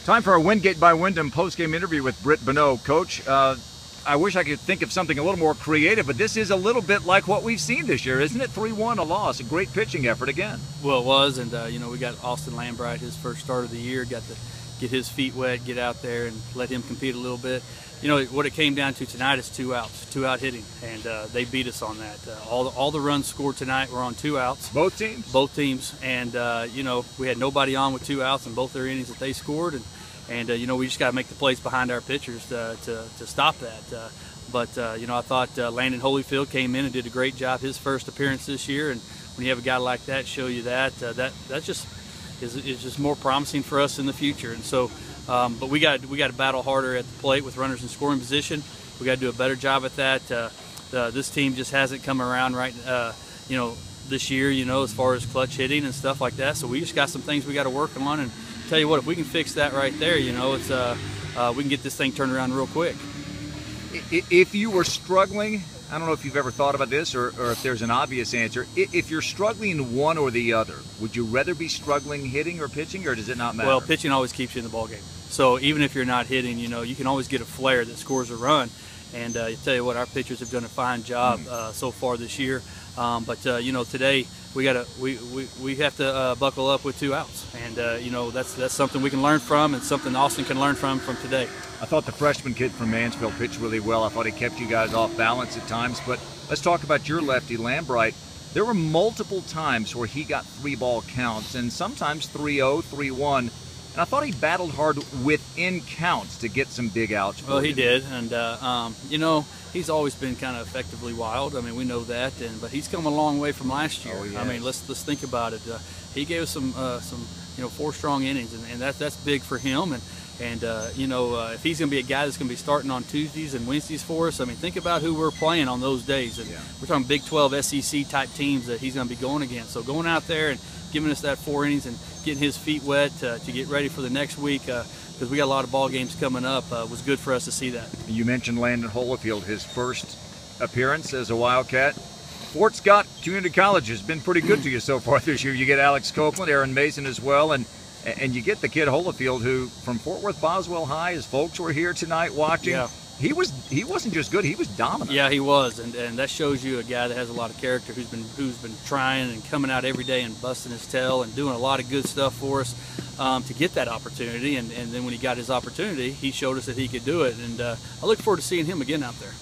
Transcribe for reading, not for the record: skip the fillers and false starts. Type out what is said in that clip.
Time for our Wingate by Wyndham post-game interview with Bonneau. Coach, I wish I could think of something a little more creative, but this is a little bit like what we've seen this year, isn't it? 3-1, a loss, a great pitching effort again. Well, it was, and we got Austin Lambright, his first start of the year, got to get his feet wet, get out there and let him compete a little bit. What it came down to tonight is 2 outs, 2-out hitting, and they beat us on that. All the runs scored tonight were on 2 outs. Both teams? Both teams, and we had nobody on with 2 outs in both their innings that they scored, and we just got to make the plays behind our pitchers to stop that. But I thought Landon Holyfield came in and did a great job his first appearance this year, and when you have a guy like that show you that just is just more promising for us in the future. And so, but we got to battle harder at the plate with runners in scoring position. We got to do a better job at that. This team just hasn't come around right, this year, as far as clutch hitting and stuff like that. So we just got some things we got to work on. And tell you what, if we can fix that right there, it's we can get this thing turned around real quick. If you were struggling, I don't know if you've ever thought about this or if there's an obvious answer. If you're struggling one or the other, would you rather be struggling hitting or pitching, or does it not matter? Well, pitching always keeps you in the ballgame. So even if you're not hitting, you can always get a flare that scores a run. And I tell you what, our pitchers have done a fine job so far this year. But today we have to buckle up with 2 outs, and that's something we can learn from, and something Austin can learn from today. I thought the freshman kid from Mansfield pitched really well. I thought he kept you guys off balance at times. But let's talk about your lefty, Lambright. There were multiple times where he got 3-ball counts, and sometimes 3-0, 3-1. And I thought he battled hard within counts to get some big outs. Well, he did, and he's always been kind of effectively wild. I mean, we know that, but he's come a long way from last year. Oh, yes. I mean, let's think about it. He gave us some 4 strong innings, and that's big for him. And if he's going to be a guy that's going to be starting on Tuesdays and Wednesdays for us, I mean, think about who we're playing on those days. And we're talking Big 12 SEC type teams that he's going to be going against. So going out there and giving us that 4 innings and getting his feet wet to get ready for the next week, because we got a lot of ball games coming up, was good for us to see that. You mentioned Landon Holyfield, his first appearance as a Wildcat. Fort Scott Community College has been pretty good to you so far this year. You get Alex Copeland, Aaron Mason as well, and you get the kid Holyfield, who from Fort Worth Boswell High. His folks were here tonight watching. Yeah. He wasn't just good, he was dominant. Yeah, he was, and that shows you a guy that has a lot of character, who's been trying and coming out every day and busting his tail and doing a lot of good stuff for us to get that opportunity. And then when he got his opportunity, he showed us that he could do it. And I look forward to seeing him again out there.